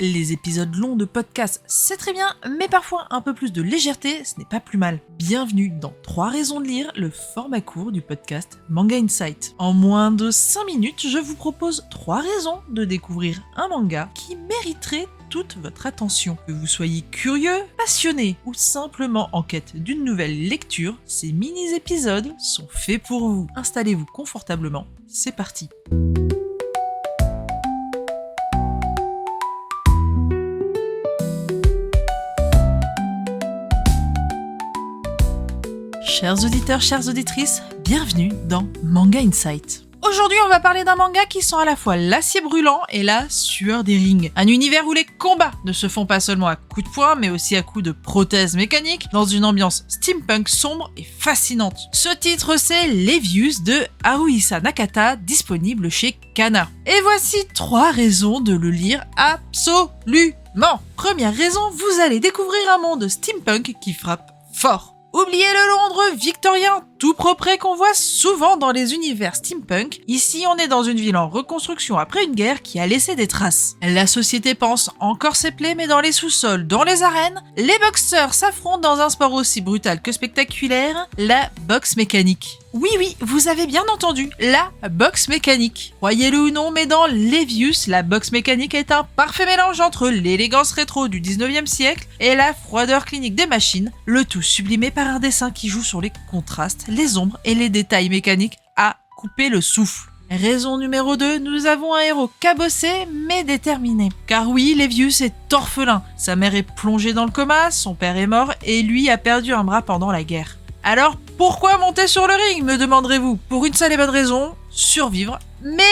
Les épisodes longs de podcast, c'est très bien, mais parfois un peu plus de légèreté, ce n'est pas plus mal. Bienvenue dans 3 raisons de lire, le format court du podcast Manga Insight. En moins de 5 minutes, je vous propose 3 raisons de découvrir un manga qui mériterait toute votre attention. Que vous soyez curieux, passionné ou simplement en quête d'une nouvelle lecture, ces mini-épisodes sont faits pour vous. Installez-vous confortablement, c'est parti. Chers auditeurs, chères auditrices, bienvenue dans Manga Insight. Aujourd'hui, on va parler d'un manga qui sent à la fois l'acier brûlant et la sueur des rings. Un univers où les combats ne se font pas seulement à coups de poing, mais aussi à coups de prothèses mécaniques, dans une ambiance steampunk sombre et fascinante. Ce titre, c'est Levius de Haruhisa Nakata, disponible chez Kana. Et voici 3 raisons de le lire absolument. Première raison, vous allez découvrir un monde steampunk qui frappe fort. Oubliez le Londres victorien tout propre qu'on voit souvent dans les univers steampunk. Ici, on est dans une ville en reconstruction après une guerre qui a laissé des traces. La société pense encore ses plaies, mais dans les sous-sols, dans les arènes, les boxeurs s'affrontent dans un sport aussi brutal que spectaculaire, la boxe mécanique. Oui, vous avez bien entendu, la boxe mécanique. Croyez-le ou non, mais dans Levius, la boxe mécanique est un parfait mélange entre l'élégance rétro du 19e siècle et la froideur clinique des machines, le tout sublimé par un dessin qui joue sur les contrastes, les ombres et les détails mécaniques à couper le souffle. Raison numéro 2, nous avons un héros cabossé mais déterminé. Car oui, Levius est orphelin. Sa mère est plongée dans le coma, son père est mort et lui a perdu un bras pendant la guerre. Alors pourquoi monter sur le ring, me demanderez-vous? Pour une seule et bonne raison, survivre, mais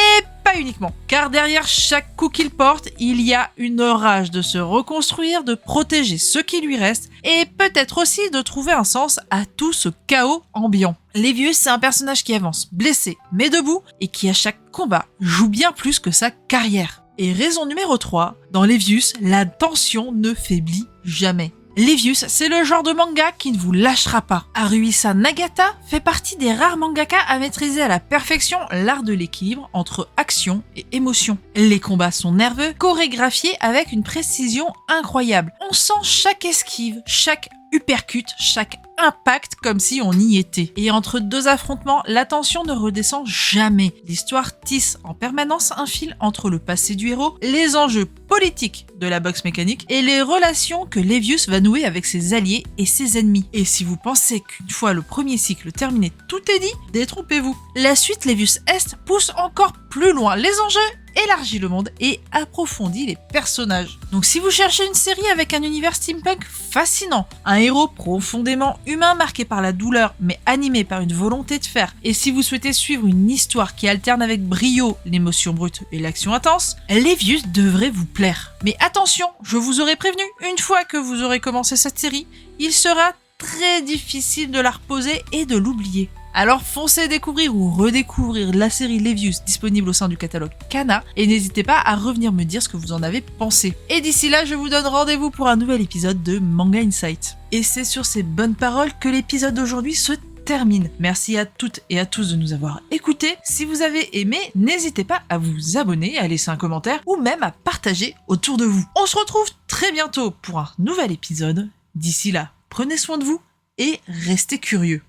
pas uniquement. Car derrière chaque coup qu'il porte, il y a une rage de se reconstruire, de protéger ce qui lui reste, et peut-être aussi de trouver un sens à tout ce chaos ambiant. Levius, c'est un personnage qui avance blessé, mais debout, et qui à chaque combat joue bien plus que sa carrière. Et raison numéro 3, dans Levius, la tension ne faiblit jamais. Levius, c'est le genre de manga qui ne vous lâchera pas. Haruhisa Nakata fait partie des rares mangaka à maîtriser à la perfection l'art de l'équilibre entre action et émotion. Les combats sont nerveux, chorégraphiés avec une précision incroyable. On sent chaque esquive, chaque uppercut, chaque impact comme si on y était. Et entre 2 affrontements, la tension ne redescend jamais. L'histoire tisse en permanence un fil entre le passé du héros, les enjeux politiques de la boxe mécanique et les relations que Levius va nouer avec ses alliés et ses ennemis. Et si vous pensez qu'une fois le premier cycle terminé, tout est dit, détrompez-vous. La suite Levius Est pousse encore plus loin les enjeux, élargit le monde et approfondit les personnages. Donc si vous cherchez une série avec un univers steampunk fascinant, un héros profondément humain marqué par la douleur mais animé par une volonté de faire, et si vous souhaitez suivre une histoire qui alterne avec brio l'émotion brute et l'action intense, Levius devrait vous plaire. Mais attention, je vous aurais prévenu, une fois que vous aurez commencé cette série, il sera très difficile de la reposer et de l'oublier. Alors foncez découvrir ou redécouvrir la série Levius disponible au sein du catalogue Kana et n'hésitez pas à revenir me dire ce que vous en avez pensé. Et d'ici là, je vous donne rendez-vous pour un nouvel épisode de Manga Insight. Et c'est sur ces bonnes paroles que l'épisode d'aujourd'hui se termine. Merci à toutes et à tous de nous avoir écoutés. Si vous avez aimé, n'hésitez pas à vous abonner, à laisser un commentaire ou même à partager autour de vous. On se retrouve très bientôt pour un nouvel épisode. D'ici là, prenez soin de vous et restez curieux.